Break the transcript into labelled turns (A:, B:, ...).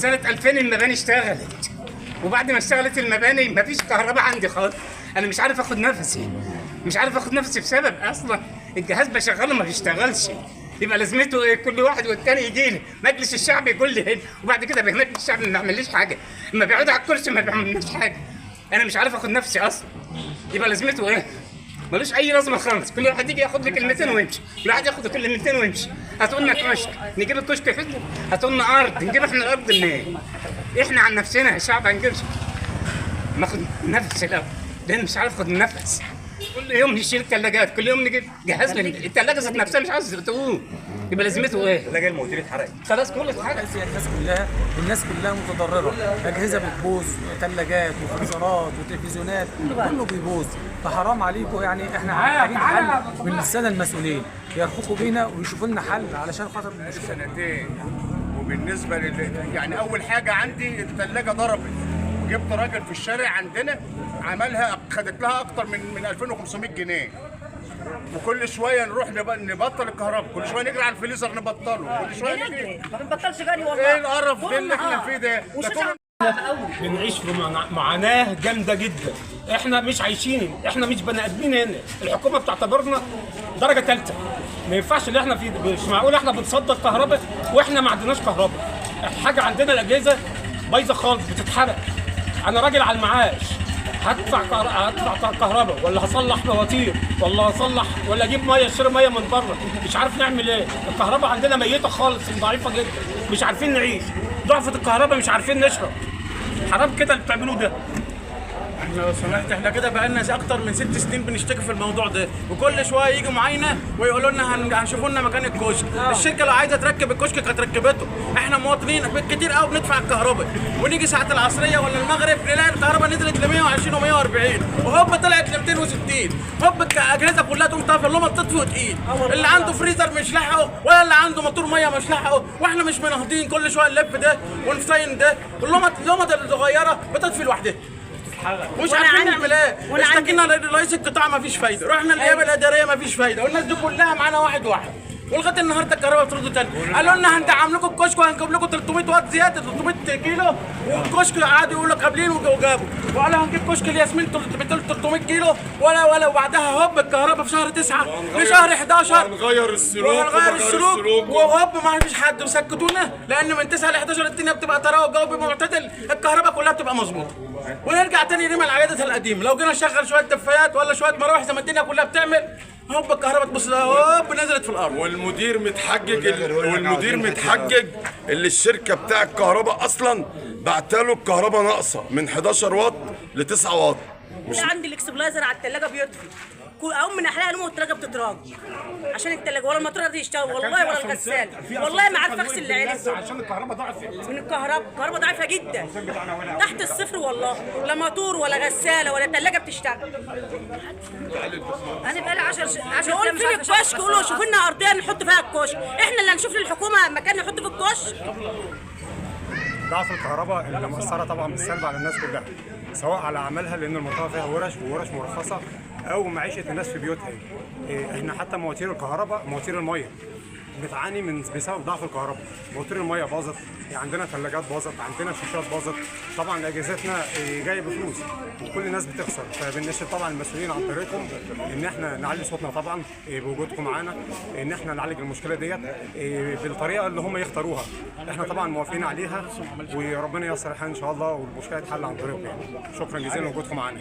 A: سنه 2000 المباني اشتغلت، وبعد ما اشتغلت المباني مفيش كهرباء عندي خالص. انا مش عارف اخد نفسي، مش عارف اخد نفسي بسبب اصلا الجهاز بشغله ما بيشتغلش. يبقى لازمته ايه؟ كل واحد والتاني يجي لي مجلس الشعب يقول لي هنا، وبعد كده مجلس الشعب ما بيعمليش حاجه، اما بيقعد على الكرسي ما بيعملناش حاجه. انا مش عارف اخد نفسي اصلا، يبقى لازمته ايه؟ ملوش اي لازمه خالص. كل واحد يجي ياخد لي كلمتين ويمشي، كل واحد ياخد كلمتين ويمشي. هاتوا لنا كشك، نجيب الكشك فين؟ هاتوا لنا ارض، نجيب احنا الارض منين؟ احنا عن نفسنا الشعب هنجيبش. ناخد نفس الاول، لان مش عارف اخد نفس. كل يوم نشيل ثلاجات، كل يوم نجيب جهاز الثلاجه ذات نفسها مش عايز تقوم. يبقى لازمته ايه؟
B: الثلاجه الموتيل اتحرقت
A: خلاص كله اتحرق.
C: الناس كلها متضرره، اجهزه بتبوظ، ثلاجات وفريزرات وتلفزيونات كله بيبوظ. فحرام عليكم، يعني احنا محتاجين حل من الساده المسؤولين يرفقوا بينا ويشوفوا لنا حل علشان خاطر المشكله.
D: سنتين. وبالنسبه يعني اول حاجه عندي الثلاجه ضربت، وجبت راجل في الشارع عندنا عملها، خدت لها اكتر من 2500 جنيه. وكل شويه نروح نبطل الكهرباء، كل شويه نجري على الفريزر نبطله، كل شويه نجري.
E: ما بنبطلش جري والله.
D: ايه القرف ده اللي احنا فيه ده؟
F: بنعيش في معاناه جامده جدا. احنا مش عايشين، احنا مش بني ادمين هنا. الحكومه بتعتبرنا درجه ثالثه. ما ينفعش اللي احنا فيه، مش معقول احنا بنصدر كهرباء واحنا ما عندناش كهرباء. حاجه عندنا الاجهزه بايظه خالص بتتحرق. انا راجل على المعاش، هدفع كهرباء ولا هصلح فواتير ولا هصلح ولا اجيب ميه، اشتري ميه من بره. مش عارف نعمل ايه. الكهرباء عندنا ميته خالص، ضعيفه جدا، مش عارفين نعيش. ضعفت الكهرباء مش عارفين نشرب. حرام كده اللي بتعملوه ده.
G: احنا لو سمحت، احنا كده بقالنا اكتر من 6 سنين بنشتكي في الموضوع ده، وكل شويه يجوا معانا ويقولوا لنا هنشوفوا لنا مكان الكشك. الشركه لو عايزه تركب الكشك كانت ركبته. احنا مواطنين بالكتير قوي بندفع الكهرباء، ونيجي ساعه العصريه ولا المغرب نلاقي الكهرباء نزلت ل 120 و140، وهوب طلعت ل 260. هوب الاجهزه كلها تقوم طافيه، اللي هم بتطفي وتقيل. اللي عنده فريزر مش لاحقه، ولا اللي عنده موتور ميه مش لاحقه، واحنا مش منهضين. كل شويه نلف ده ونفين ده. اللمضه الصغيره بتطفي لوحدها. مش عارفين نعمل ايه. اشتكينا لرئيس القطاع ما فيش فايده، رحنا النيابه الاداريه ما فيش فايده، والناس دي كلها معانا واحد واحد. ولغايه النهارده الكهرباء بتردوا تاني. قالوا لنا هندعم لكم الكشك وهنجيب لكم 300 واط زياده، 300 كيلو. والكشك قعدوا يقولوا لك قابلين وجابوا، وقالوا هنجيب كشك الياسمين 300 كيلو ولا وبعدها هوب الكهرباء في شهر 9 لشهر 11
D: هنغير السلوك
G: وهوب ما فيش حد وسكتونا، لان من 9 ل 11 الدنيا بتبقى تراوح جو معتدل، الكهرباء كلها بتبقى مظبوطه. ونرجع تاني نرمي العيادات القديم. لو جينا نشغل شويه دفايات ولا شويه مراوح زي ما الدنيا كلها بتعمل، هوب الكهرباء تبص هوب نزلت في الارض.
H: والمدير متحجج اللي الشركه بتاع الكهرباء اصلا بعتله الكهرباء ناقصه من 11 واط ل 9 واط.
E: مش عندي الاكسبلايزر على الثلاجه بيطفي، اقوم من احلاها نوم والثلاجه بتتراجع عشان الثلاجه، ولا الماتوره دي يشتغل والله، ولا الغساله والله ما عارفه اغسل العيال
F: عشان الكهرباء ضعفت.
E: من الكهرباء ضعيفه جدا تحت الصفر والله. لا موتور ولا غساله ولا ثلاجه بتشتغل. انا بقالي 10 نقول فين الكشك؟ قولوا شوفوا لنا ارضيه نحط فيها الكشك، احنا اللي هنشوف للحكومه مكان نحط فيه الكشك.
I: ضعف الكهرباء اللي مأثرة طبعا بالسلب على الناس كلها، سواء على أعمالها لأن المنطقة فيها ورش مرخصة، أو معيشة الناس في بيوتها. احنا حتى مواتير الكهرباء، مواتير المية بتعاني بسبب ضعف الكهرباء. مواتير المية باظت، عندنا ثلاجات باظت، عندنا شاشات باظت. طبعا اجهزتنا جايه بفلوس وكل الناس بتخسر. فبنشد طبعا المسؤولين عن طريقكم ان احنا نعلي صوتنا طبعا بوجودكم معانا، ان احنا نعالج المشكله ديت بالطريقه اللي هم يختاروها. احنا طبعا موافقين عليها، وربنا ييسر الحال ان شاء الله والمشكله تتحل عن طريقكم. يعني شكرا جزيلا لوجودكم معانا.